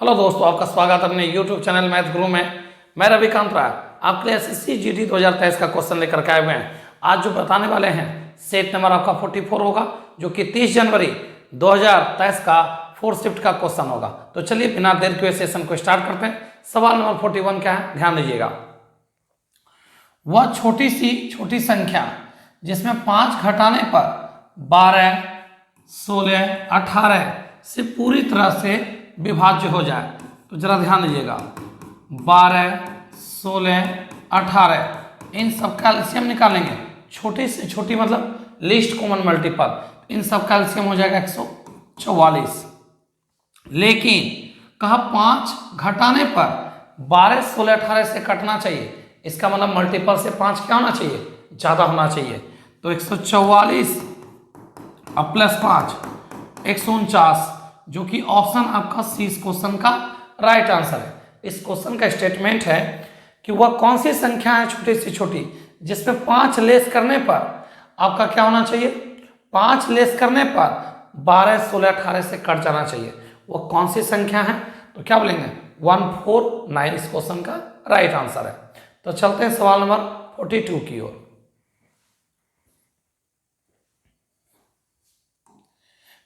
Hello दोस्तों, आपका स्वागत है अपने YouTube चैनल मैथ गुरु में। मैं रविकांत राय आपके लिए एसएससी जीडी 2023 का क्वेश्चन लेकर के आए हुए हैं। आज जो बताने वाले हैं सेट नंबर आपका 44 होगा, जो कि 30 जनवरी 2023 का फोर्थ शिफ्ट का क्वेश्चन होगा। तो चलिए बिना देर के सेशन को स्टार्ट करते हैं। सवाल नंबर 41 क्या है, ध्यान दीजिएगा। वह छोटी संख्या जिसमें 5 घटाने पर 12, 16, 18 से पूरी तरह से विभाज्य हो जाए। तो जरा ध्यान दीजिएगा, 12, 16, 18 इन सब का एलसीएम निकालेंगे। छोटी से छोटी मतलब लीस्ट कॉमन मल्टीपल, इन सब का एलसीएम हो जाएगा 144। लेकिन कहा 5 घटाने पर 12, 16, 18 से कटना चाहिए। इसका मतलब मल्टीपल से 5 क्या होना चाहिए, ज्यादा होना चाहिए। तो 144 अब प्लस 5 149, जो कि ऑप्शन आपका सी इस क्वेश्चन का राइट आंसर है। इस क्वेश्चन का स्टेटमेंट है कि वह कौन सी संख्या है छोटी से छोटी जिसमें 5 लेस करने पर आपका क्या होना चाहिए, 5 लेस करने पर 12, 16, 18 से कट जाना चाहिए। वह कौन सी संख्या है, तो क्या बोलेंगे 149 इस क्वेश्चन का राइट आंसर है। तो चलते हैं सवाल नंबर 42 की ओर।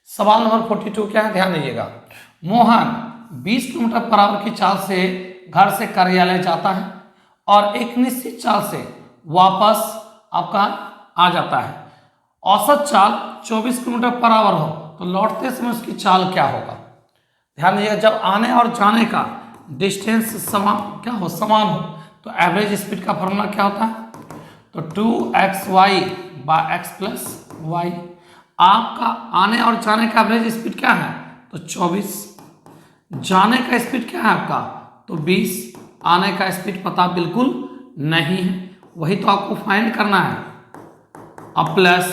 सवाल नंबर 42 क्या है, ध्यान दीजिएगा। मोहन 20 किलोमीटर पर आवर की चाल से घर से कार्यालय जाता है और एक निश्चित चाल से वापस आपका आ जाता है। औसत चाल 24 किलोमीटर पर आवर हो तो लौटते समय उसकी चाल क्या होगा। ध्यान दीजिएगा, जब आने और जाने का डिस्टेंस समान हो तो एवरेज स्पीड का फॉर्मूला क्या होता है, तो 2xy bye x plus Y. आपका आने और जाने का एवरेज स्पीड क्या है, तो 24। जाने का स्पीड क्या है आपका, तो 20। आने का स्पीड पता बिल्कुल नहीं है, वही तो आपको फाइंड करना है। अब प्लस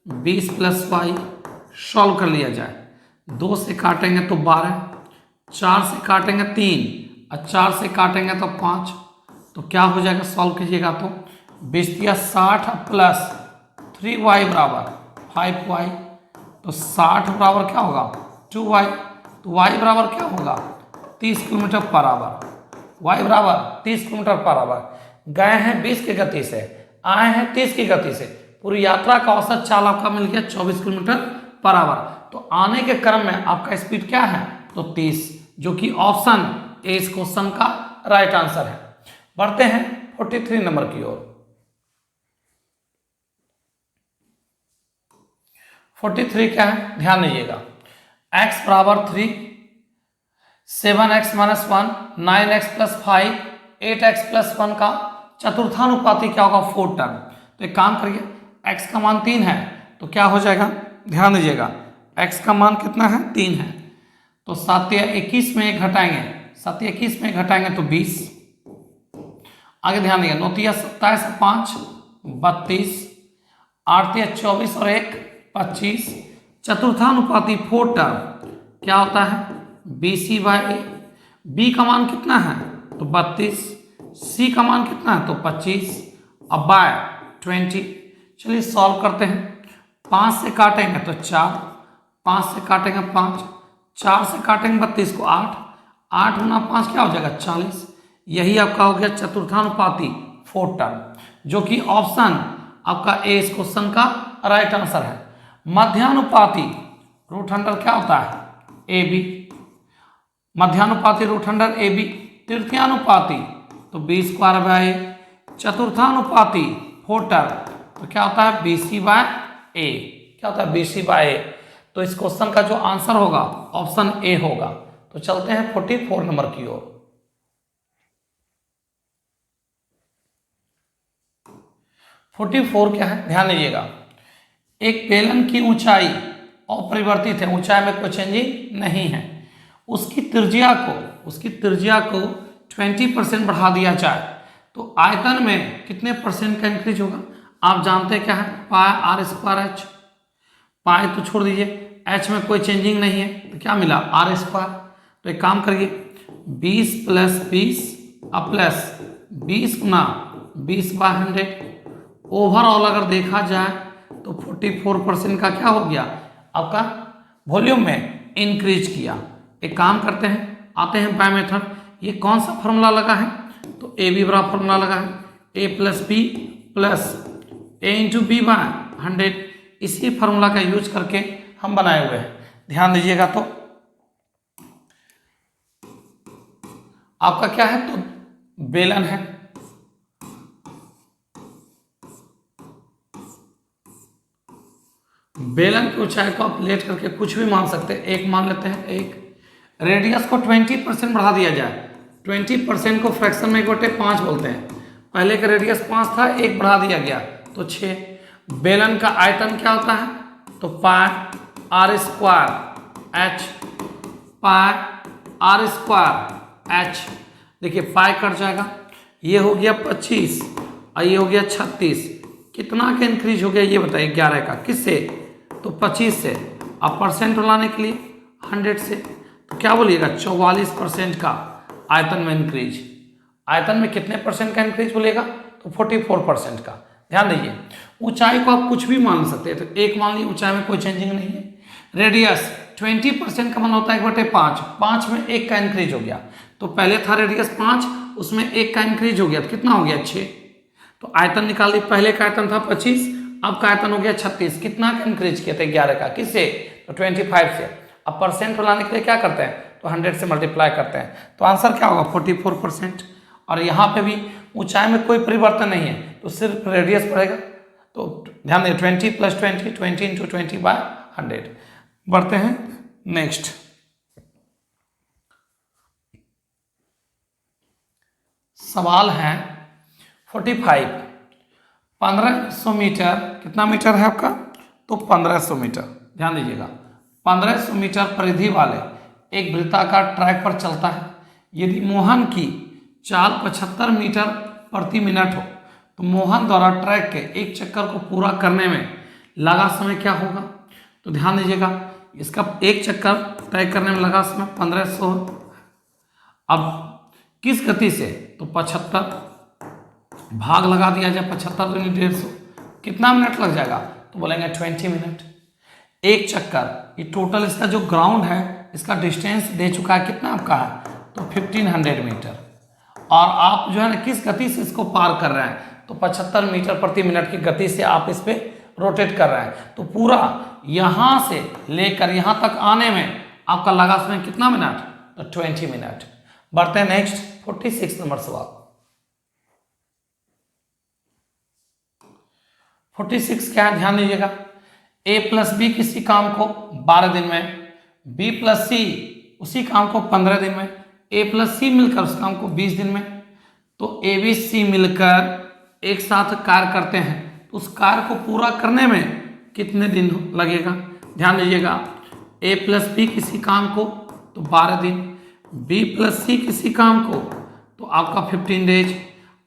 20 प्लस वाई सॉल्व कर लिया जाए। 2 से काटेंगे तो 12, 4 से काटेंगे 3 और 4 से काटेंगे तो 5। तो क्या हो जाएगा, सॉल्व कीजिएगा तो 20 या 60 प्लस 3y बराबर 5y। तो 60 बराबर क्या होगा 2y। तो y बराबर क्या होगा 30 किलोमीटर पर आवर। y बराबर 30 किलोमीटर पर आवर। गए हैं 20 की गति से, आए हैं 30 की गति से। पूरी यात्रा का औसत चाल आपका मिल गया 24 किलोमीटर पर आवर। तो आने के क्रम में आपका स्पीड क्या है, तो 30, जो कि ऑप्शन ए इस क्वेश्चन का राइट आंसर है। बढ़ते हैं 43 नंबर की ओर। 43 क्या है, ध्यान दीजिएगा। x बराबर 3, 7x minus 1, 9x plus 5, 8x plus 1 का चतुर्थानुपाती क्या होगा 4 टर्म। तो एक काम करिए, x का मान 3 है तो क्या हो जाएगा, ध्यान दीजिएगा, x का मान कितना है 3 है। तो 7 या 21 में घटाएंगे, 7 या 21 में घटाएंगे तो 20। आगे ध्यान दीजिए, 9 या 27 5 32, 8 या 24 और 1 25। चतुर्थानुपाती 4 टर्म क्या होता है BC बाय ए। बी का मान कितना है, तो 32। सी का मान कितना है, तो 25 अब बाय 20। चलिए सॉल्व करते हैं। 5 से काटेंगे तो 4, 5 से काटेंगे 5, 4 से काटेंगे 32 को 8, 8 गुना 5 क्या हो जाएगा 40। यही आपका हो गया चतुर्थानुपाती 4 टर्म, जो कि ऑप्शन आपका ए इस क्वेश्चन का राइट आंसर है। मध्यानुपाती रूट अंडर क्या होता है ए बी, मध्यानुपाती रूट अंडर ए बी। तृतीयानुपाती तो बी स्क्वायर बाय ए। चतुर्थानुपाती 4 टर्म तो क्या होता है BC बाय ए। क्या होता है BC बाय ए। तो इस क्वेश्चन का जो आंसर होगा ऑप्शन ए होगा। तो चलते हैं 44 नंबर की ओर। 44 क्या है, ध्यान दीजिएगा। एक बेलन की ऊंचाई अपरिवर्तित है, ऊंचाई में कोई चेंजिंग नहीं है। उसकी त्रिज्या को 20% बढ़ा दिया जाए तो आयतन में कितने परसेंट का इंक्रीज होगा। आप जानते हैं क्या है, पाई आर स्क्वायर एच। पाई तो छोड़ दीजिए, एच में कोई चेंजिंग नहीं है तो क्या मिला आर स्क्वायर। तो एक काम करिए, 20 प्लस 20 अब प्लस 20 गुना 20/100। ओवरऑल अगर देखा जाए तो 44% का क्या हो गया आपका वॉल्यूम में इंक्रीज किया। एक काम करते हैं, आते हैं बाय मेथड। ये कौन सा फॉर्मूला लगा है, तो ए बी बराबर फॉर्मूला लगा है, ए plus B plus A into B by 100। इसी फॉर्मूला का यूज करके हम बनाए हुए हैं, ध्यान दीजिएगा। तो आपका क्या है, तो बेलन है, बेलन की ऊंचाई को आप लेट करके कुछ भी मान सकते हैं, एक मान लेते हैं एक। रेडियस को 20% बढ़ा दिया जाए, 20% को फ्रैक्शन में 1/5 बोलते हैं। पहले का रेडियस 5 था, एक बढ़ा दिया गया तो 6। बेलन का आयतन क्या होता है, तो pi R square H, pi R square H. देखिए पाई कट जाएगा, ये हो गया 25 और ये हो गया 36। कितना का इंक्रीज हो गया ये बताइए, 11 का, किससे, तो 25 से। अब परसेंट लाने के लिए 100 से, तो क्या बोलिएगा, 44% का आयतन में इंक्रीज। आयतन में कितने परसेंट का इंक्रीज बोलेगा, तो 44% का। ध्यान दीजिए, ऊंचाई को आप कुछ भी मान सकते हैं, तो एक मान लीजिए, ऊंचाई में कोई चेंजिंग नहीं है। रेडियस 20% का मान होता है 1/5, 5 में 1 का इंक्रीज हो गया। तो पहले था रेडियस 5, उसमें 1 का इंक्रीज हो गया, तो कितना हो गया, 6। तो आयतन निकाल दी, पहले का आयतन था 25, अब का आयतन हो गया 36। कितना का इंक्रीज किया था, 11 का, किससे, तो 25 से। अब परसेंट लाने के लिए क्या करते हैं, तो 100 से मल्टीप्लाई करते हैं, तो आंसर क्या होगा, 44%। और यहाँ पे भी ऊंचाई में कोई परिवर्तन नहीं है, तो सिर्फ रेडियस बढ़ेगा। तो ध्यान दें, 20 + 20, 20 × 20/100। बढ़ते हैं नेक्स्ट। सवाल है 45, 1500 मीटर, कितना मीटर है आपका, तो 1500 मीटर। ध्यान दीजिएगा, 1500 मीटर परिधि वाले एक वृत्ताकार ट्रैक पर चलता है। यदि मोहन की चाल 75 मीटर प्रति मिनट हो, तो मोहन द्वारा ट्रैक के एक चक्कर को पूरा करने में लगा समय क्या होगा। तो ध्यान दीजिएगा, इसका एक चक्कर तय करने में लगा समय 1500। अब किस गति से, तो 75 भाग लगा दिया जाए 75 × 150, कितना मिनट लग जाएगा, तो बोलेंगे 20 मिनट। एक चक्कर, ये टोटल इसका जो ग्राउंड है, इसका डिस्टेंस दे चुका है, कितना आपका है, तो 1500 मीटर। और आप जो है ना किस गति से इसको पार कर रहे हैं, तो 75 मीटर प्रति मिनट की गति से आप इस पे रोटेट कर रहे हैं। तो पूरा यहाँ से लेकर यहाँ तक आने में आपका लगा समय कितना मिनट, तो 20 मिनट। बढ़ते हैं नेक्स्ट 46 नंबर सवाल। 46 क्या है, ध्यान दीजिएगा, a + b किसी काम को 12 दिन में, b + c उसी काम को 15 दिन में, a + c मिलकर उस काम को 20 दिन में। तो a b c मिलकर एक साथ कार्य करते हैं, तो उस कार्य को पूरा करने में कितने दिन लगेगा। ध्यान दीजिएगा, a + b किसी काम को तो 12 दिन, b + c किसी काम को तो आपका 15 डेज,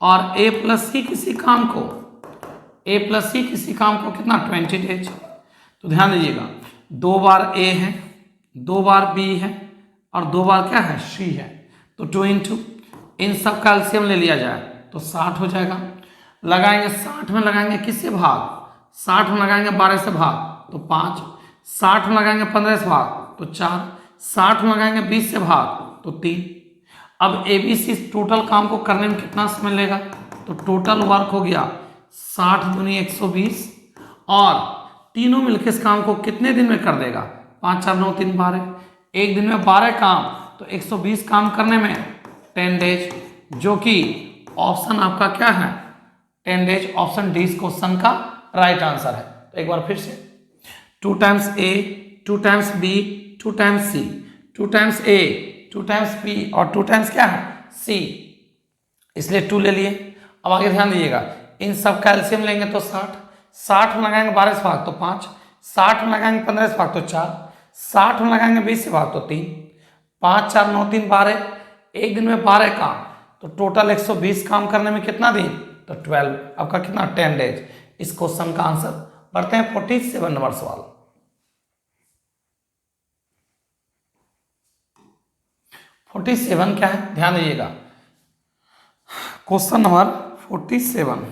और a + c किसी काम को, a + c किसी काम को कितना, 20 डेज। तो ध्यान दीजिएगा, 2 बार a है, 2 बार b है, और 2 बार क्या है, c है। तो 2 × इन सब का एलसीएम ले लिया जाए तो 60 हो जाएगा। लगाएंगे 60 में, लगाएंगे किससे भाग, 60 में लगाएंगे 12 से भाग तो 5, 60 में लगाएंगे 15 से भाग तो 4, 60 में लगाएंगे 20 से भाग तो 3। अब ABC टोटल काम को करने में कितना समय लेगा, तो टोटल वर्क हो गया 60 × 120, और तीनों मिलकर इस काम को कितने दिन में कर देगा, 5 4 9 3 12, एक दिन में 12 काम, तो 120 काम करने में 10 डेज, जो कि ऑप्शन आपका क्या है, 10 डेज। ऑप्शन डी इस क्वेश्चन का राइट आंसर है। तो एक बार फिर से, 2 × A, 2 × B, 2 × C, 2 × A, 2 × B और 2 × क्या है, C, इसलिए 2 ले लिए। अब आगे ध्यान दीजिएगा, इन सब का एलसीएम लेंगे तो 60, 60 में लगाएंगे 12 से भाग तो 5, 60 में लगाएंगे 15 से भाग तो 4, 60 में लगाएंगे 20 से भाग तो 3, 5 4 9 3 12, एक दिन में 12 काम, तो टोटल 120 काम करने में कितना दिन, तो 12, आपका कितना, 10 डेज। इस क्वेश्चन का आंसर। बढ़ते हैं 47 नंबर सवाल। 47 क्या है, ध्यान दीजिएगा, क्वेश्चन नंबर 47,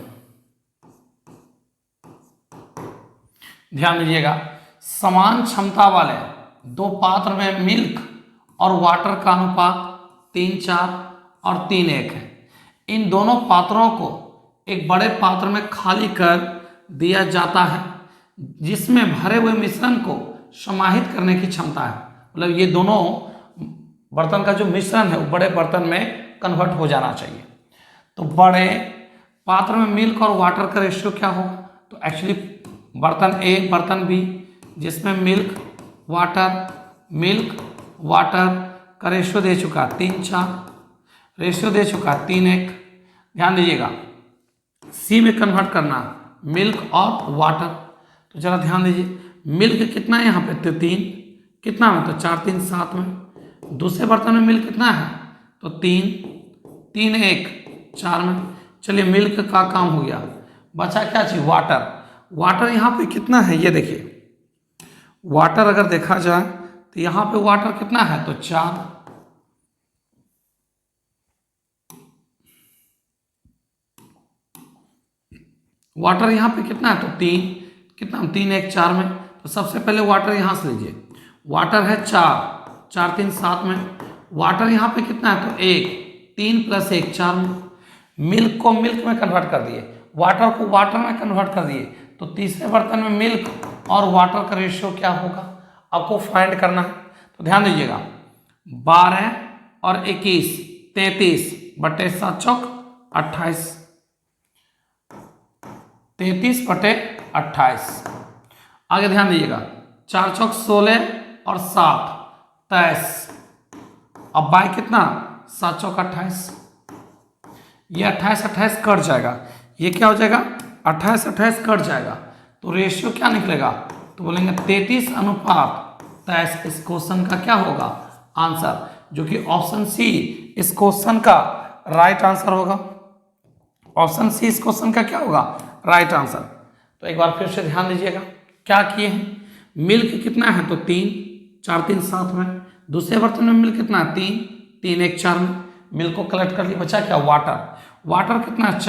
ध्यान दीजिएगा, समान क्षमता वाले 2 पात्र में मिल्क और वाटर का अनुपात 3-4 और 3-1 है। इन दोनों पात्रों को एक बड़े पात्र में खाली कर दिया जाता है जिसमें भरे हुए मिश्रण को समाहित करने की क्षमता है। मतलब ये दोनों बर्तन का जो मिश्रण है वो बड़े बर्तन में कन्वर्ट हो जाना चाहिए। तो बड़े पात्र में मिल्क और वाटर का रेशियो क्या होगा? तो एक्चुअली बर्तन ए बर्तन बी जिसमें मिल्क वाटर का रेशियो दे चुका 3-4, रेशियो दे चुका 3-1। ध्यान दीजिएगा सी में कन्वर्ट करना मिल्क और वाटर। तो जरा ध्यान दीजिए मिल्क कितना है यहाँ पे? तो 3, कितना में? तो 4 3 7 में। दूसरे बर्तन में मिल्क कितना है? तो 3 4 में। चलिए मिल्क का काम हो गया, बचा क्या चीज? वाटर। वाटर यहाँ पे कितना है ये देखिए, वाटर अगर देखा जाए तो यहाँ पे वाटर कितना है? तो 4। वाटर यहाँ पे कितना है? तो 3, कितना? 3 1 4 में। तो सबसे पहले वाटर यहाँ से लीजिए, वाटर है 4 3 7 में। वाटर यहाँ पे कितना है? तो 1, 3 + 1 4 में। मिल्क को मिल्क में कन्वर्ट कर दिए, वाटर को वाटर में कन्वर्ट कर दिए। तो तीसरे बर्तन में मिल्क और वाटर का रेशियो क्या होगा आपको फाइंड करना है। तो ध्यान दीजिएगा 12 और 21 33 बटे 7 चौक 28, 33 बटे 28। आगे ध्यान दीजिएगा 4 चौक 16 और 7 23। अब बाय कितना? 7 चौक 28। ये 28 कट जाएगा, ये क्या हो जाएगा? 28 कट जाएगा। तो रेशियो क्या निकलेगा? तो बोलेंगे 33:23। इस क्वेश्चन का क्या होगा आंसर? जो कि ऑप्शन सी इस क्वेश्चन का राइट आंसर होगा। ऑप्शन सी इस क्वेश्चन का क्या होगा? Right answer. तो एक बार फिर से ध्यान दीजिएगा क्या किए हैं। मिल्क कितना है? तो 3 4 3 7 में। दूसरे बर्तन में मिल्क कितना है? 3 1 4 में। मिल्क को कलेक्ट कर लिया, बचा क्या? वाटर। वाटर कितना है?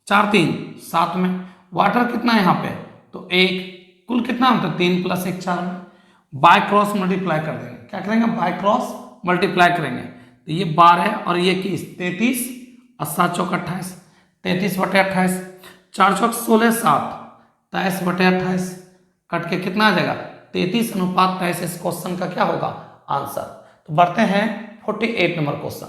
4 3 7 में। वाटर कितना है यहाँ पे? तो 1। कुल कितना होता है? 3 + 1 4 में। बाय क्रॉस मल्टीप्लाई कर देंगे, क्या करेंगे? बाय क्रॉस मल्टीप्लाई करेंगे। तो ये 12 और ये 21 33 और 7 चौक 28, 33 बटे 28। 4 चौक 16 7 23 बटे 28 कट के कितना आ जाएगा? 33:23। इस क्वेश्चन का क्या होगा आंसर? तो बढ़ते हैं 48 नंबर क्वेश्चन।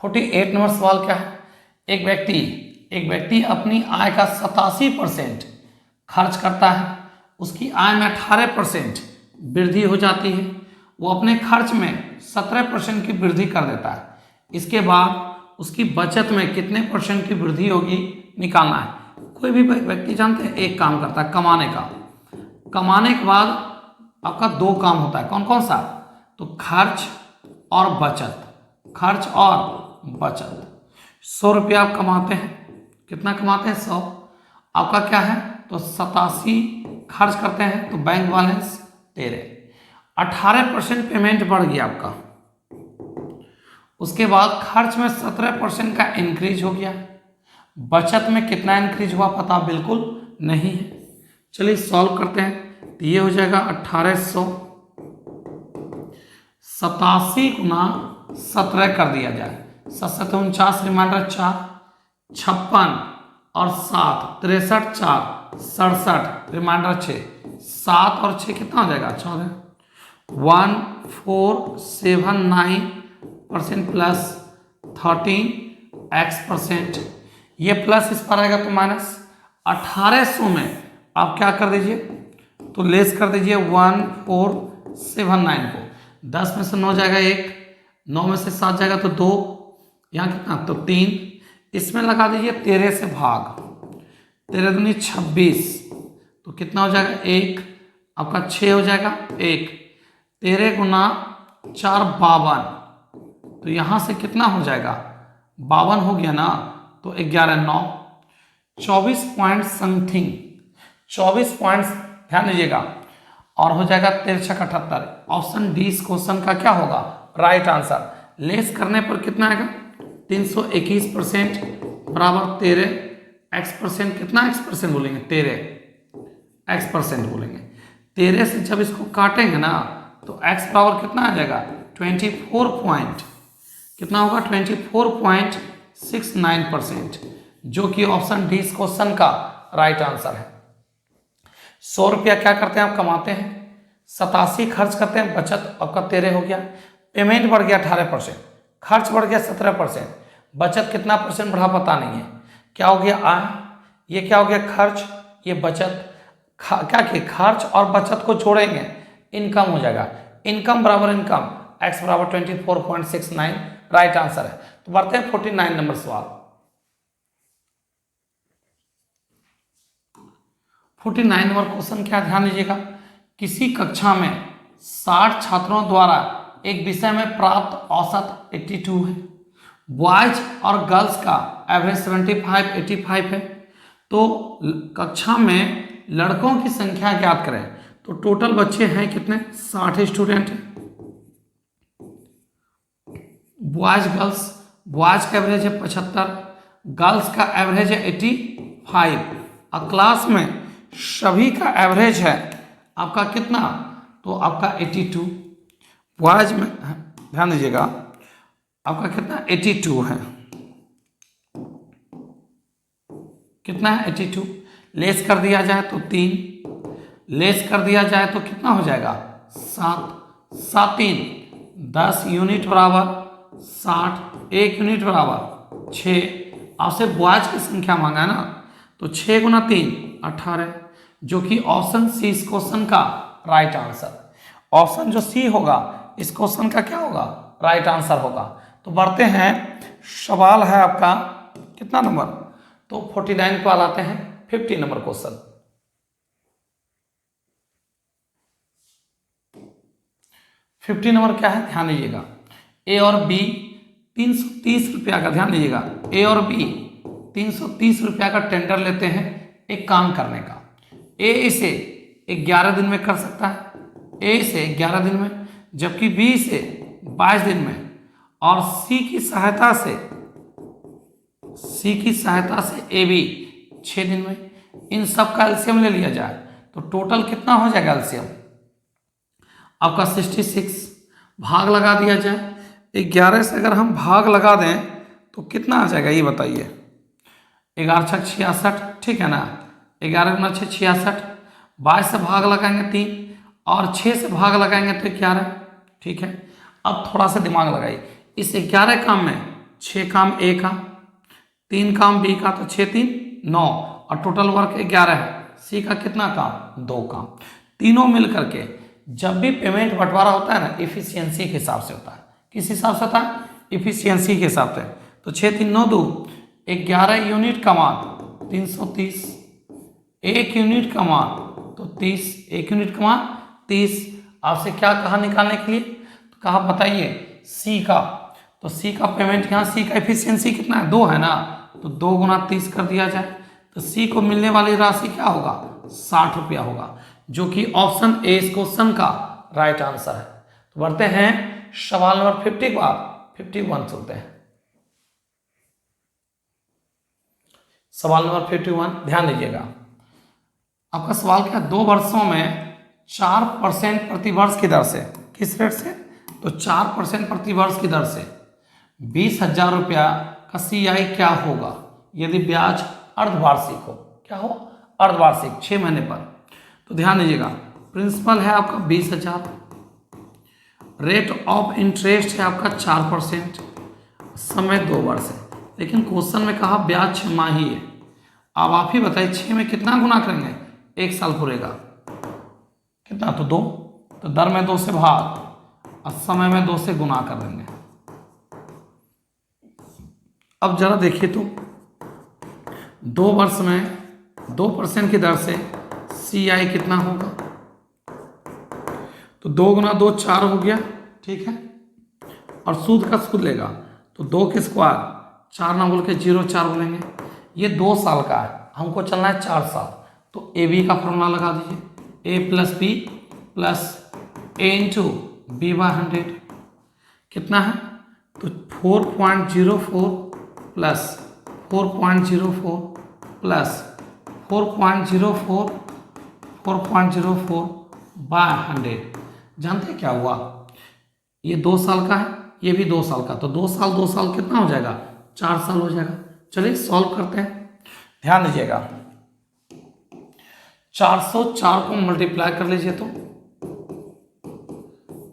48 नंबर सवाल क्या है? एक व्यक्ति अपनी आय का 87% खर्च करता है, उसकी आय में 18% वृद्धि हो जाती है। वो अपने खर्च में 17% की वृद्धि कर देता है। इसके बाद उसकी बचत में कितने % की वृद्धि होगी निकालना है। कोई भी व्यक्ति जानते हैं एक काम करता है कमाने का, कमाने के बाद आपका 2 काम होता है। कौन कौन सा? तो खर्च और बचत। खर्च और बचत। 100 रुपया आप कमाते हैं, कितना कमाते हैं? 100। आपका क्या है? तो 87 खर्च करते हैं, तो बैंक बैलेंस 13। 18% पेमेंट बढ़ गया आपका। उसके बाद खर्च में 17% का इंक्रीज हो गया। बचत में कितना इंक्रीज हुआ पता बिल्कुल नहीं है। चलिए सॉल्व करते हैं। तो ये हो जाएगा 1800 87 गुना 17 कर दिया जाए। 7 49 रिमाइंडर 4 56 और 7 63 4 67 रिमाइंडर 6 7 और 6 कितना हो जाएगा? 14। 1479% प्लस 13x%। ये प्लस इस पर आएगा तो माइनस। 1800 में आप क्या कर दीजिए? तो लेस कर दीजिए 1479 को। 10 में से 9 जाएगा 1, 9 में से 7 जाएगा तो 2, यहाँ कितना? तो 3। इसमें लगा दीजिए 13 से भाग, 13 दूनी 26, तो कितना हो जाएगा? 1। आपका 6 हो जाएगा 1। 13 गुना 4 52, तो यहाँ से कितना हो जाएगा? 52 हो गया ना, तो 11 9 24 पॉइंट समथिंग, 24 पॉइंट्स ध्यान दीजिएगा। और हो जाएगा 13 6 78। ऑप्शन डी इस क्वेश्चन का क्या होगा? Right answer. लेस करने पर कितना आएगा? 321% बराबर 13 x%। कितना x% बोलेंगे? 13 x% बोलेंगे। 13 से जब इसको काटेंगे ना तो x बराबर कितना आ जाएगा 24 पॉइंट, कितना होगा 24.69%, जो कि ऑप्शन डी इस क्वेश्चन का राइट आंसर है। 100 रुपया क्या करते हैं आप कमाते हैं, 87 खर्च करते हैं, बचत आपका 13 हो गया, पेमेंट बढ़ गया 18%, खर्च बढ़ गया 17%, बचत कितना परसेंट बढ़ा पता नहीं है, क्या हो गया आय, ये क्या हो गया खर्च, ये बचत, क्या किए खर्च और बचत को जोड़ेंगे इनकम हो जाएगा, इनकम बराबर इनकम, x बराबर 24.69 राइट आंसर है। तो बढ़ते हैं 49 नंबर सवाल। 49 नंबर क्वेश्चन क्या, ध्यान दीजिएगा, किसी कक्षा में 60 छात्रों द्वारा एक विषय में प्राप्त औसत 82 है, बॉयज और गर्ल्स का एवरेज 75 85 है, तो कक्षा में लड़कों की संख्या ज्ञात करें। तो टोटल बच्चे हैं कितने, 60 स्टूडेंट हैं, बॉयज गर्ल्स, बॉयज का एवरेज है 75, गर्ल्स का एवरेज है 85 और क्लास में सभी का एवरेज है आपका कितना, तो आपका 82, बॉयज में ध्यान दीजिएगा आपका कितना 82 है, कितना है 82, लेस कर दिया जाए तो 3, लेस कर दिया जाए तो कितना हो जाएगा 7, 7 3 10 यूनिट बराबर 60, 1 यूनिट बराबर 6, आपसे बॉयज की संख्या मांगा है ना, तो 6 गुना 3 18, जो कि ऑप्शन सी इस क्वेश्चन का राइट आंसर, ऑप्शन जो सी होगा इस क्वेश्चन का क्या होगा राइट आंसर होगा। तो बढ़ते हैं, सवाल है आपका कितना नंबर, तो 49 को लाते हैं 50 नंबर क्वेश्चन। 50 नंबर क्या है, ध्यान दीजिएगा, ए और बी 330 रुपया का, ध्यान दीजिएगा ए और बी 330 रुपया का टेंडर लेते हैं एक काम करने का। ए इसे 11 दिन में कर सकता है, ए इसे 11 दिन में, जबकि बी इसे 22 दिन में, और सी की सहायता से ए बी 6 दिन में। इन सब का एलसीएम ले लिया जाए तो टोटल कितना हो जाएगा एलसीएम आपका 66, भाग लगा दिया जाए 11 से, अगर हम भाग लगा दें तो कितना आ जाएगा ये बताइए, 11 6 66, ठीक है ना, 11 गुना 6 66, 22 से भाग लगाएंगे 3 और 6 से भाग लगाएंगे तो 11, ठीक है। अब थोड़ा सा दिमाग लगाइए, इस 11 काम में 6 काम ए का, 3 काम बी का, तो 6 3 9 और टोटल वर्क 11 है, सी का कितना काम 2 काम, तीनों मिल करके जब भी पेमेंट बंटवारा होता है ना इफिशियंसी के हिसाब से होता है, किस हिसाब से होता है इफिशियंसी के हिसाब से, तो 6 3 9 2 11 यूनिट कमान 330, 1 यूनिट कमान तो 30, 1 यूनिट कमान 30, आपसे क्या कहा निकालने के लिए, तो कहा बताइए सी का, तो सी का पेमेंट यहाँ, सी का एफिशिएंसी कितना है 2 है ना, तो 2 गुना 30 कर दिया जाए तो सी को मिलने वाली राशि क्या होगा 60 रुपया होगा, जो कि ऑप्शन ए इस क्वेश्चन का राइट आंसर है। तो बढ़ते हैं सवाल नंबर 50 के बाद 51 चलते हैं। सवाल नंबर 51 ध्यान दीजिएगा, आपका सवाल क्या, 2 वर्षों में 4% प्रति वर्ष की दर से, किस रेट से, तो 4% प्रति वर्ष की दर से 20,000 रुपया का CI क्या होगा यदि ब्याज अर्धवार्षिक हो, क्या हो अर्धवार्षिक 6 महीने पर। तो ध्यान दीजिएगा, प्रिंसिपल है आपका 20,000, रेट ऑफ इंटरेस्ट है आपका 4%, समय 2 वर्ष है, लेकिन क्वेश्चन में कहा ब्याज 6 माही है। अब आप ही बताइए 6 में कितना गुना करेंगे, 1 साल पूरेगा कितना, तो 2, तो दर में 2 से भाग और समय में 2 से गुना कर देंगे। अब जरा देखिए तो 2 वर्ष में 2% की दर से CI कितना होगा, तो 2 गुना 2 4 हो गया, ठीक है, और सूद का सूद लेगा तो 2 के स्क्वायर 4 ना बोल के 0 4 बोलेंगे, ये 2 साल का है, हमको चलना है 4 साल, तो AB का फॉर्मूला लगा दीजिए, A plus B plus A into B/100 कितना है, तो 4.04 प्लस 4.04 प्लस 4.04 बाय 100। जानते हैं क्या हुआ, ये 2 साल का है, ये भी 2 साल का, तो 2 साल कितना हो जाएगा, 4 साल हो जाएगा। चलिए सॉल्व करते हैं। ध्यान दीजिएगा, 404 को मल्टीप्लाई कर लीजिए तो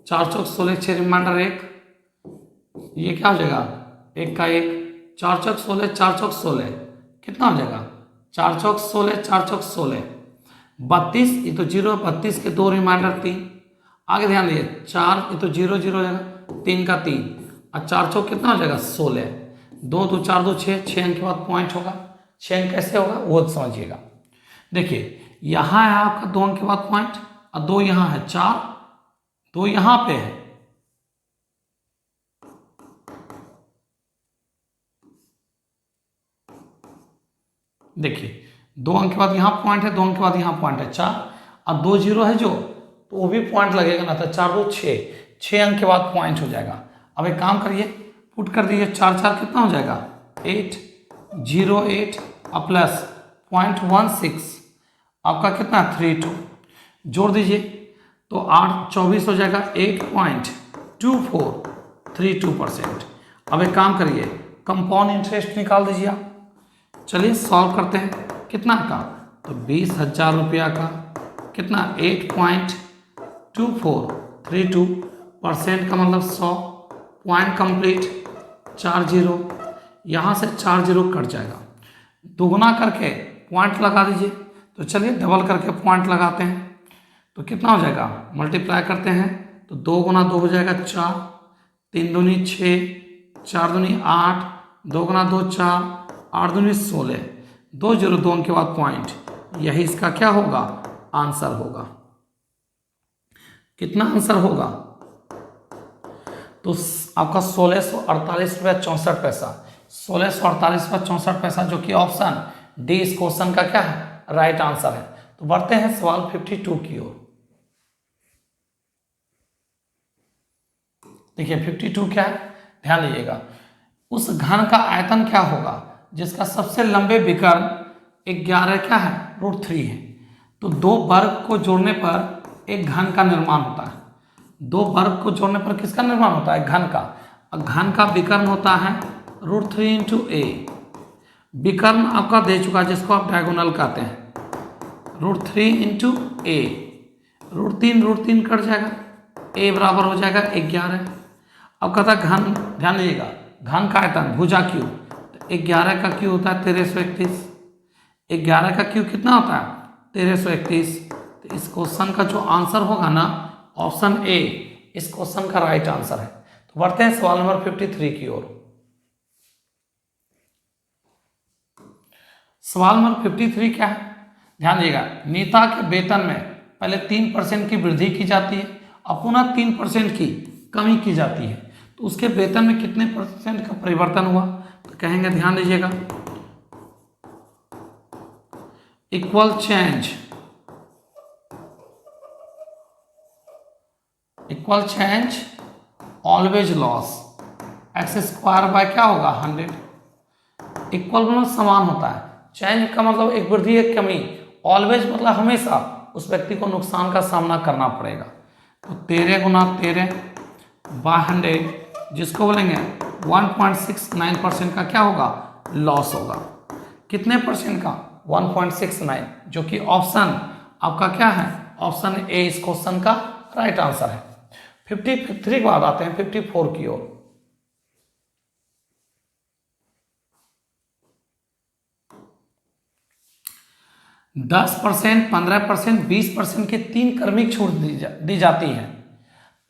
4 चौक 16, 6 रिमाइंडर 1, ये क्या हो जाएगा, 1 का 1, 4 चौक 16, 4 चौक 16 कितना हो जाएगा, 4 चौक 16, 4 चौक 16 32, ये तो 0, 32 के 2 रिमाइंडर 3, आगे ध्यान दीजिए 4, ये तो 0 0 हो जाएगा, 3 का 3 और 4 चौक कितना हो जाएगा 16, 2 2 4 2 6, 6 अंक के बाद पॉइंट होगा। 6 अंक कैसे होगा वो समझिएगा। देखिए यहाँ है आपका 2 अंक के बाद पॉइंट और 2 यहाँ है, 4 2 यहाँ पे है, देखिए 2 अंक के बाद यहाँ पॉइंट है, 2 अंक के बाद यहाँ पॉइंट है 4 और 2 0 है जो, तो वो भी पॉइंट लगेगा ना, तो 4 2 6, 6 अंक के बाद पॉइंट हो जाएगा। अब एक काम करिए, पुट कर दीजिए, 4 4 कितना हो जाएगा 8 0 8 और प्लस 0.16 आपका कितना 32, जोड़ दीजिए तो 8 24 हो जाएगा, 8.2432%। अब एक काम करिए, कंपाउंड इंटरेस्ट निकाल दीजिए आप। चलिए सॉल्व करते हैं, कितना का, तो 20,000 रुपया का कितना 8.2432% का मतलब 100, पॉइंट कंप्लीट, 4 0, यहाँ से 4 0 कट जाएगा, दोगुना करके पॉइंट लगा दीजिए। तो चलिए डबल करके पॉइंट लगाते हैं, तो कितना हो जाएगा, मल्टीप्लाई करते हैं तो 2 गुना 2 हो जाएगा 4, 3 दूनी 6, 4 दूनी 8, 2 गुना 2 4, 8 दूनी 16, 2 0 2 के बाद पॉइंट, यही इसका क्या होगा आंसर होगा। कितना आंसर होगा, तो आपका 1648 रुपया 64 पैसा, 1648 रुपया 64 पैसा, जो कि ऑप्शन डी इस क्वेश्चन का क्या है राइट आंसर है। तो बढ़ते हैं सवाल 52 की ओर। देखिए 52 क्या है, ध्यान दीजिएगा, उस घन का आयतन क्या होगा जिसका सबसे लंबे विकर्ण 11 क्या है √3 है। तो 2 वर्ग को जोड़ने पर एक घन का निर्माण होता है, 2 वर्ग को जोड़ने पर किसका निर्माण होता है, घन का। घन का विकर्ण होता है √3 × a, विकर्ण आपका दे चुका है जिसको आप डायगोनल कहते हैं, √3 × a, √3 कट जाएगा, a बराबर हो जाएगा 11। अब कहता है घन, ध्यान दीजिएगा, घन का आयतन भुजा क्यू, तो 11 का क्यू होता है 1331, 11 का क्यू कितना होता है 1331। तो इस क्वेश्चन का जो आंसर होगा ना ऑप्शन ए इस क्वेश्चन का राइट आंसर है। तो बढ़ते हैं सवाल नंबर 53 की ओर। सवाल नंबर 53 क्या है, ध्यान दीजिएगा, नेता के वेतन में पहले 3% की वृद्धि की जाती है और पुनः 3% की कमी की जाती है, तो उसके वेतन में कितने % का परिवर्तन हुआ, तो कहेंगे ध्यान दीजिएगा, equal change always loss, x² by क्या होगा 100, इक्वल मतलब समान होता है, चेंज का मतलब एक वृद्धि एक कमी, ऑलवेज मतलब हमेशा उस व्यक्ति को नुकसान का सामना करना पड़ेगा। तो 13 गुना 13 बाय 100, जिसको बोलेंगे 1.69% का क्या होगा लॉस होगा। कितने परसेंट का 1.69, जो कि ऑप्शन आपका क्या है ऑप्शन ए इस क्वेश्चन का राइट आंसर है। 53 के बाद आते हैं 54 की ओर। दस 10%, 15%, 20% की 3 क्रमिक छूट दी जाती है।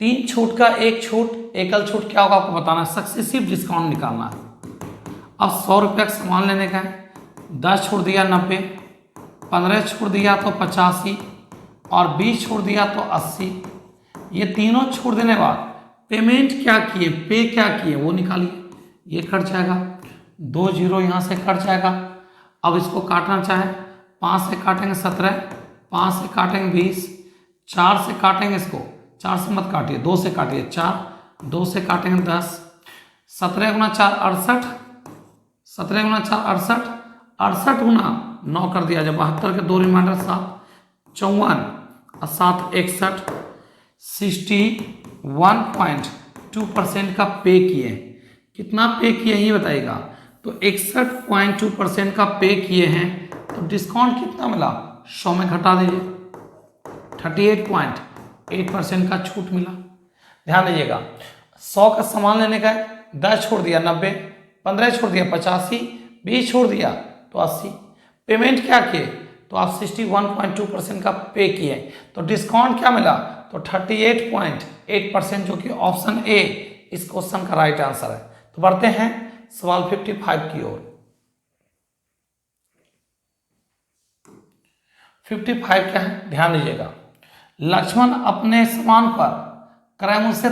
3 छूट का एक छूट एकल छूट क्या होगा आपको बताना है, सक्सेसिव डिस्काउंट निकालना है। अब 100 रुपये का सामान लेने का है, 10 छूट दिया 90, 15 छूट दिया तो 85 और 20 छूट दिया तो 80। ये तीनों छूट देने बाद पेमेंट क्या किए, पे क्या किए वो निकालिए। ये कट जाएगा, 2 0 यहाँ से कट जाएगा। अब इसको काटना चाहे 5 से काटेंगे 17, 5 से काटेंगे 20, 4 से काटेंगे इसको, 4 से मत काटिए 2 से काटिए 4, 2 से काटेंगे 10, 17 गुना 4 68, 17 गुना 4 68, 68 गुना 9 कर दिया जब 72 के 2 रिमाइंडर 7, 54 और 7 61 61.2% का पे किए। कितना पे किए ये बताइएगा। तो 61.2% का पे किए हैं तो डिस्काउंट कितना मिला, 100 में घटा दीजिए, 38.8% का छूट मिला। ध्यान दीजिएगा, 100 का सामान लेने का है, 10 छोड़ दिया 90, 15 छोड़ दिया 85, 20 छोड़ दिया तो 80। पेमेंट क्या किए, तो आप 61.2% का पे किए तो डिस्काउंट क्या मिला, तो 38.8%, जो कि ऑप्शन ए इस क्वेश्चन का राइट आंसर है। तो बढ़ते हैं सवाल 55 की ओर। 55 क्या है, ध्यान दीजिएगा। लक्ष्मण अपने सामान पर क्रय मूल्य से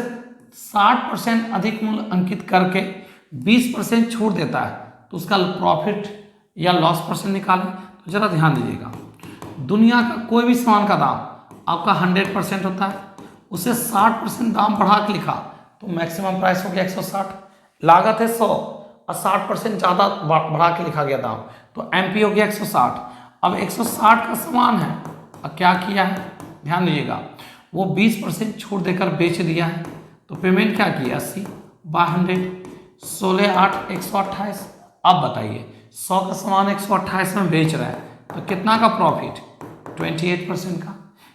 60% अधिक मूल्य अंकित करके 20% छूट देता है, तो उसका प्रॉफिट या लॉस परसेंट निकालें। तो जरा ध्यान दीजिएगा, दुनिया का कोई भी सामान का दाम आपका 100% होता है, उसे 60% दाम बढ़ा के लिखा तो मैक्सिमम प्राइस हो गया 160, लागत है 100 और 60% ज़्यादा बढ़ा के लिखा गया दाम, तो एमपी हो गया 160। अब 160 का सामान है, अब क्या किया है, ध्यान दीजिएगा, वो 20% छूट देकर बेच दिया है, तो पेमेंट क्या किया, 80 बाय 100, 16 8 128। अब बताइए 100 का सामान 128 में बेच रहा है तो कितना का प्रॉफिट, 28% का।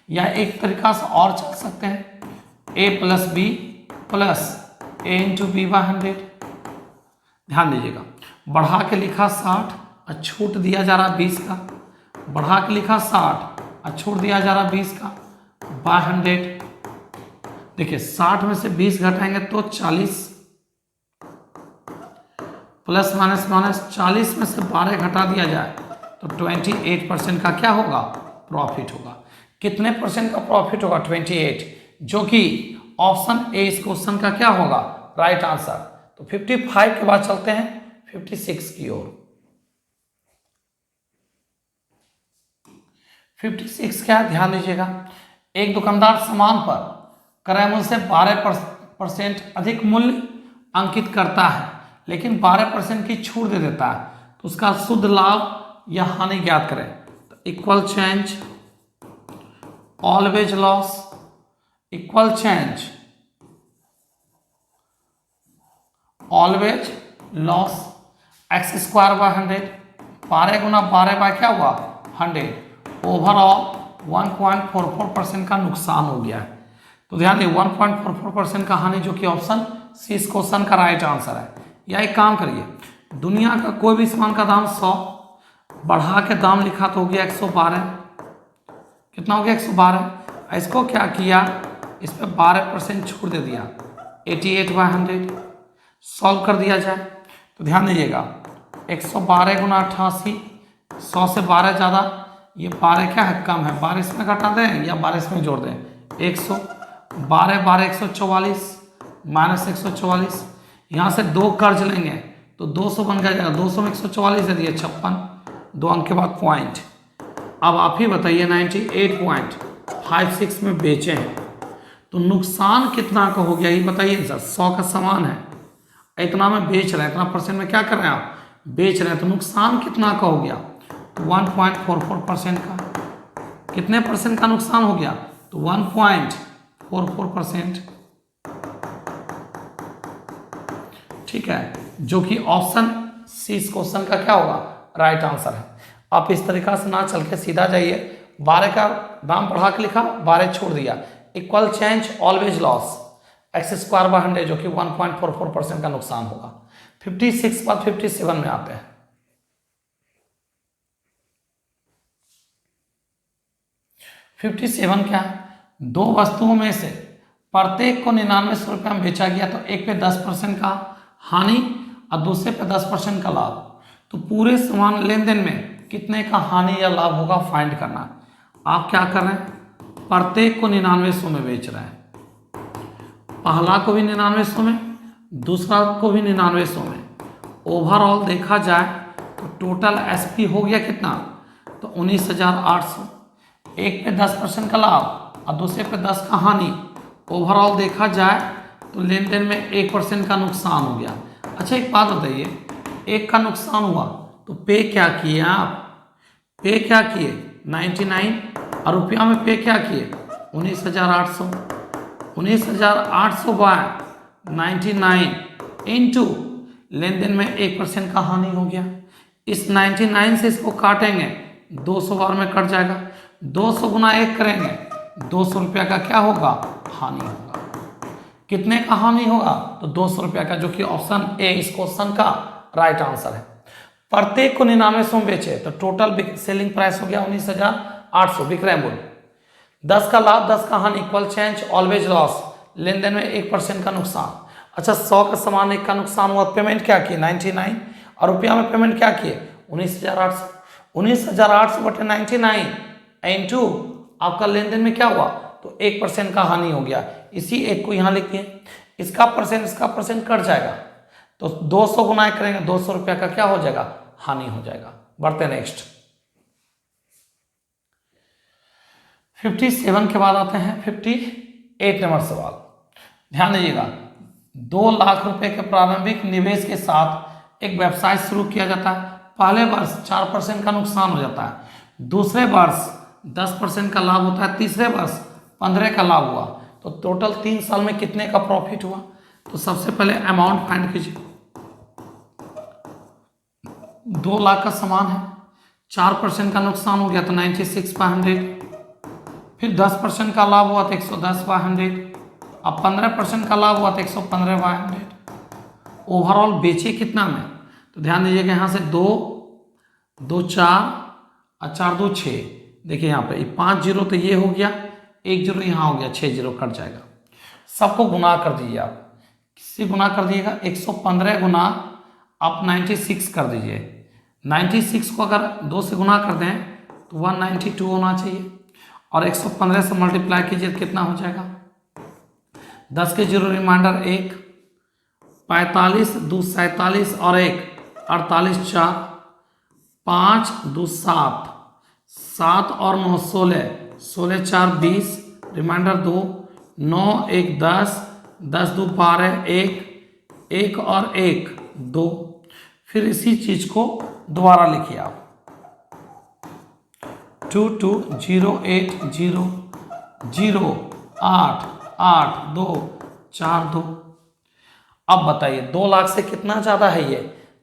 या एक तरीका से और चल सकते हैं, a plus B plus A into B by 100। ध्यान दीजिएगा, बढ़ा के लिखा 60 और छूट दिया जा रहा 20 का, बढ़ा के लिखा 60 और छूट दिया जा रहा 20 का बाय 100। देखिए 60 में से 20 घटाएंगे तो 40, प्लस माइनस माइनस 40 में से 12 घटा दिया जाए तो 28% का क्या होगा, प्रॉफिट होगा। कितने परसेंट का प्रॉफिट होगा, 28, जो कि ऑप्शन ए इस क्वेश्चन का क्या होगा, राइट आंसर। तो 55 के बाद चलते हैं 56 की ओर। 56 क्या है, ध्यान दीजिएगा। एक दुकानदार सामान पर क्रय मूल्य से 12% अधिक मूल्य अंकित करता है लेकिन 12% की छूट दे देता है, तो उसका शुद्ध लाभ या हानि ज्ञात करें। तो equal change, always loss, equal change, always loss, x square by 100, 12 गुना 12 बाय क्या हुआ, 100, ओवरऑल 1.44% का नुकसान हो गया है। तो ध्यान दें 1.44% का हानि, जो कि ऑप्शन सी इस क्वेश्चन का राइट आंसर है। या एक काम करिए, दुनिया का कोई भी सामान का दाम 100, बढ़ा के दाम लिखा तो हो गया 112, कितना हो गया 112। इसको क्या किया, इस पर 12% छूट दे दिया, 88 बाय 100, सॉल्व कर दिया जाए। तो ध्यान दीजिएगा 112 गुना 88, 100 से 12 ज़्यादा, ये 12 क्या है, कम है, 12 इसमें घटा दें या 12 इसमें जोड़ दें, 112 12 144 माइनस 144, यहाँ से 2 कर्ज लेंगे तो 200 बन जाएगा, 200 में 144 दे दिए 56, 2 अंक के बाद पॉइंट। अब आप ही बताइए 98.56 में बेचे हैं तो नुकसान कितना का हो गया, ये बताइए सर। 100 का सामान है, इतना में बेच रहे हैं, इतना परसेंट में क्या कर रहे हैं आप, बेच रहे हैं, तो नुकसान कितना का हो गया, तो 1.44% का। कितने परसेंट का नुकसान हो गया, तो 1.44%, ठीक है, जो कि ऑप्शन सी इस क्वेश्चन का क्या होगा, राइट आंसर है। आप इस तरीका से ना चल के सीधा जाइए, 12 का दाम बढ़ा के लिखा, 12 छोड़ दिया, equal change always loss, x square by 100, जो कि 1.44% का नुकसान होगा। 56 बाद 57 में आते हैं। 57 क्या है, दो वस्तुओं में से प्रत्येक को 99 रुपये में बेचा गया, तो एक पे 10% का हानि और दूसरे पे 10% का लाभ, तो पूरे सामान लेन देन में कितने का हानि या लाभ होगा फाइंड करना। आप क्या कर रहे हैं, प्रत्येक को 99 में बेच रहे हैं, पहला को भी 99 में, दूसरा को भी 99 में, ओवरऑल देखा जाए तो टोटल एसपी हो गया कितना, तो 19,800। एक पे 10% का लाभ और दूसरे पे 10 का हानि, ओवरऑल देखा जाए तो लेन देन में 1% का नुकसान हो गया। अच्छा एक बात बताइए, एक का नुकसान हुआ तो पे क्या किए आप, पे क्या किए 99 और रुपया में पे क्या किए 19,800, 19,800 बाय 99 इंटू लेन देन में 1% का हानि हो गया। इस 99 से इसको काटेंगे 200 बार में कट जाएगा। 200 गुना 1 करेंगे 200 रुपया का क्या होगा, हानि होगा। कितने का हानि होगा, तो 200 रुपया का, जो कि ऑप्शन ए इस क्वेश्चन का राइट आंसर है। प्रत्येक को 99 में बेचे तो टोटल सेलिंग प्राइस हो गया 19,800 विक्रय मूल्य। 10 का लाभ 10 का हानि, इक्वल चेंज ऑलवेज लॉस, लेन देन में 1% का नुकसान। अच्छा 100 का सामान 1 का नुकसान हुआ, पेमेंट क्या किए 99 और रुपया में पेमेंट क्या किए 19,800। 19,800 बटे 99 इंटू आपका लेन देन में क्या हुआ, तो 1% का हानि हो गया। इसी एक को यहाँ लिखिए, इसका परसेंट कट जाएगा तो 200 गुना करेंगे 200 रुपया का क्या हो जाएगा, हानि हो जाएगा। बढ़ते नेक्स्ट 57 के बाद आते हैं 58 नंबर सवाल। ध्यान दीजिएगा, 2 लाख रुपए के प्रारंभिक निवेश के साथ एक व्यवसाय शुरू किया जाता है। पहले वर्ष 4% का नुकसान हो जाता है, दूसरे वर्ष 10% का लाभ होता है, तीसरे वर्ष 15 का लाभ हुआ, तो टोटल 3 साल में कितने का प्रॉफिट हुआ। तो सबसे पहले अमाउंट फाइंड कीजिए। 2 लाख का सामान है, 4% का नुकसान हो गया तो 96/100, फिर 10% का लाभ हुआ तो 110/100, अब 15% का लाभ हुआ तो 115/100। ओवरऑल बेचे कितना में, तो ध्यान दीजिएगा यहाँ से 2 2 4 और 4 2 6, देखिए यहाँ पे 5 जीरो तो ये हो गया, 1 जीरो यहाँ हो गया, 6 जीरो कट जाएगा। सबको गुना कर दीजिए, आप किसी गुना कर दिएगा 115 गुना आप 96 कर दीजिए। 96 को अगर 2 से गुना कर दें तो 192 होना चाहिए, और 115 से मल्टीप्लाई कीजिए तो कितना हो जाएगा, 10 के जीरो रिमाइंडर 1, 45 2 47 और 1 48 4, 5 2 7, 7 और 9 16, 16 4 20, रिमाइंडर 2, 9 1 10, 10 2 12, 1 1 और 1 2। फिर इसी चीज को दोबारा लिखिए आप, 2 2 0 8 0 0 8 8 2 4 2। अब बताइए 2 लाख से कितना ज़्यादा है ये,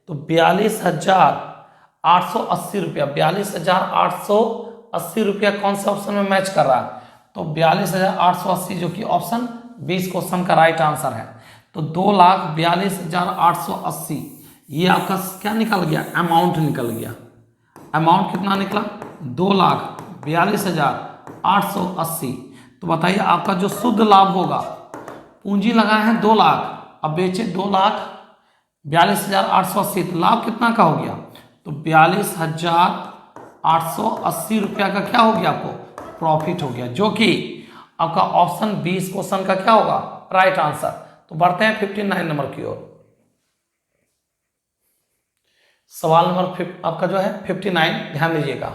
तो 42,880 रुपया। 42,880 रुपया कौन से ऑप्शन में मैच कर रहा है, तो 42,880 जो कि ऑप्शन 20 क्वेश्चन का राइट आंसर है। तो 2,42,880 ये आपका क्या निकल गया, अमाउंट निकल गया। अमाउंट कितना निकला, 2,42,880। तो बताइए आपका जो शुद्ध लाभ होगा, पूंजी लगाए हैं 2 लाख, अब बेचे 2,42,880, तो लाभ कितना का हो गया, तो 42,880 रुपया का क्या हो गया, आपको प्रॉफिट हो गया, जो कि आपका ऑप्शन 20 क्वेश्चन का क्या होगा, राइट आंसर। तो बढ़ते हैं 59 नंबर की ओर। सवाल नंबर आपका जो है 59, ध्यान दीजिएगा।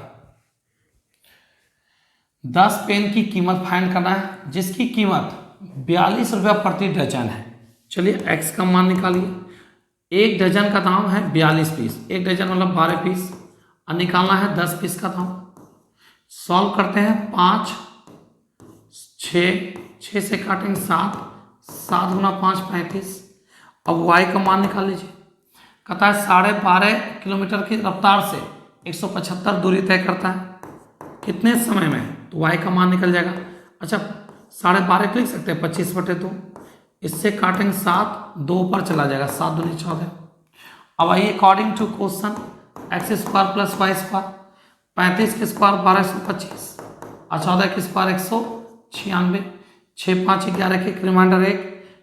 10 पेन की कीमत फाइंड करना है, जिसकी कीमत 42 रुपया प्रति डजन है। चलिए एक्स का मान निकालिए। 1 डजन का दाम है 42 पीस, 1 डजन मतलब 12 पीस, और निकालना है 10 पीस का दाम। सॉल्व करते हैं, 5 6 से काटेंगे 7, 7 गुना 5 35। अब वाई का मान निकाल लीजिए। कहता है 12.5 किलोमीटर की रफ्तार से 175 दूरी तय करता है, कितने समय में, तो वाई का मान निकल जाएगा। अच्छा 12.5 लिख सकते हैं, 25/2, इससे काटेंगे 7, 2 ऊपर चला जाएगा, 7 दूनी 14। अब आइए according to question, x square plus y square, 35 के स्क्वायर 1225 और 14 के स्क्वायर 196, 6 5 11 के रिमाइंडर 1,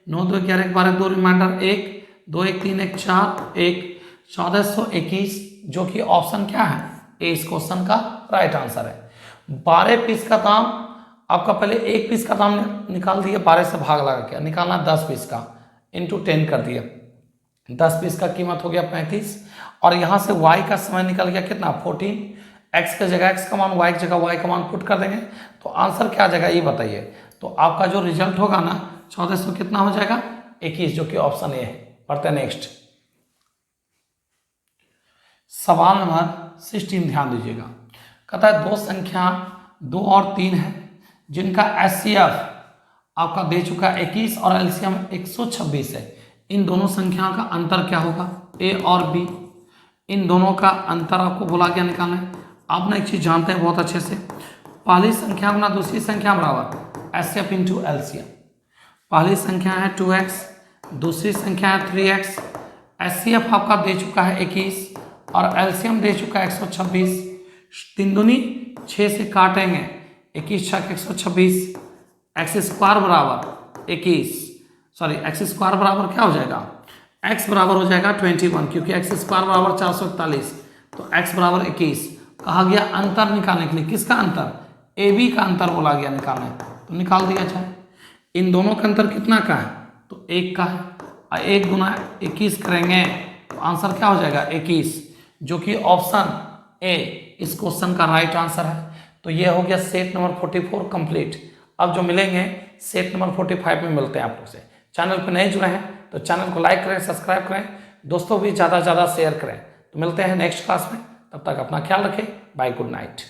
9 2 11 12 2 रिमाइंडर 1, 2 1 3 1 4 1, 1421, जो कि ऑप्शन क्या है, ए इस क्वेश्चन का राइट आंसर है। 12 पीस का दाम आपका, पहले 1 पीस का दाम निकाल दिए, 12 से भाग लगा के निकालना 10 पीस का, इंटू 10 कर दिया, 10 पीस का कीमत हो गया 35, और यहाँ से y का समय निकल गया कितना 14। x की जगह x का मान, y की जगह y का मान पुट कर देंगे तो आंसर क्या आ जाएगा ये बताइए। तो आपका जो रिजल्ट होगा ना 1400 कितना हो जाएगा 21, जो कि ऑप्शन ए है। पढ़ते हैं नेक्स्ट सवाल नंबर 16, ध्यान दीजिएगा। कहता है 2 संख्या 2 और 3 है, जिनका HCF आपका दे चुका है 21 और एलसीएम 126 है, इन दोनों संख्याओं का अंतर क्या होगा, ए और बी, इन दोनों का अंतर आपको बोला गया निकालना है। आप ना एक चीज जानते हैं बहुत अच्छे से, पहली संख्या गुना दूसरी संख्या बराबर HCF इंटू एलसीएम। पहली संख्या है 2x, दूसरी संख्या है 3x, HCF आपका दे चुका है 21 और एलसीएम दे चुका है 126। 3 दूनी 6 से काटेंगे, 21 छक 126, एक्स स्क्वायर बराबर 21, सॉरी एक्स स्क्वायर बराबर क्या हो जाएगा, x बराबर हो जाएगा 21, क्योंकि एक्स स्क्वायर बराबर 441, तो x बराबर 21। कहा गया अंतर निकालने के लिए, किसका अंतर, ए बी का अंतर बोला गया निकालने, तो निकाल दिया जाए। इन दोनों का अंतर कितना का है, तो 1 का है, और 1 गुना 21 करेंगे तो आंसर क्या हो जाएगा 21, जो कि ऑप्शन ए इस क्वेश्चन का राइट आंसर है। तो ये हो गया सेट नंबर 44 कंप्लीट। अब जो मिलेंगे सेट नंबर 45 में मिलते हैं आप लोग से। चैनल पर नए जुड़े हैं तो चैनल को लाइक करें, सब्सक्राइब करें, दोस्तों भी ज़्यादा से ज़्यादा शेयर करें। तो मिलते हैं नेक्स्ट क्लास में, तब तक अपना ख्याल रखें, बाय, गुड नाइट।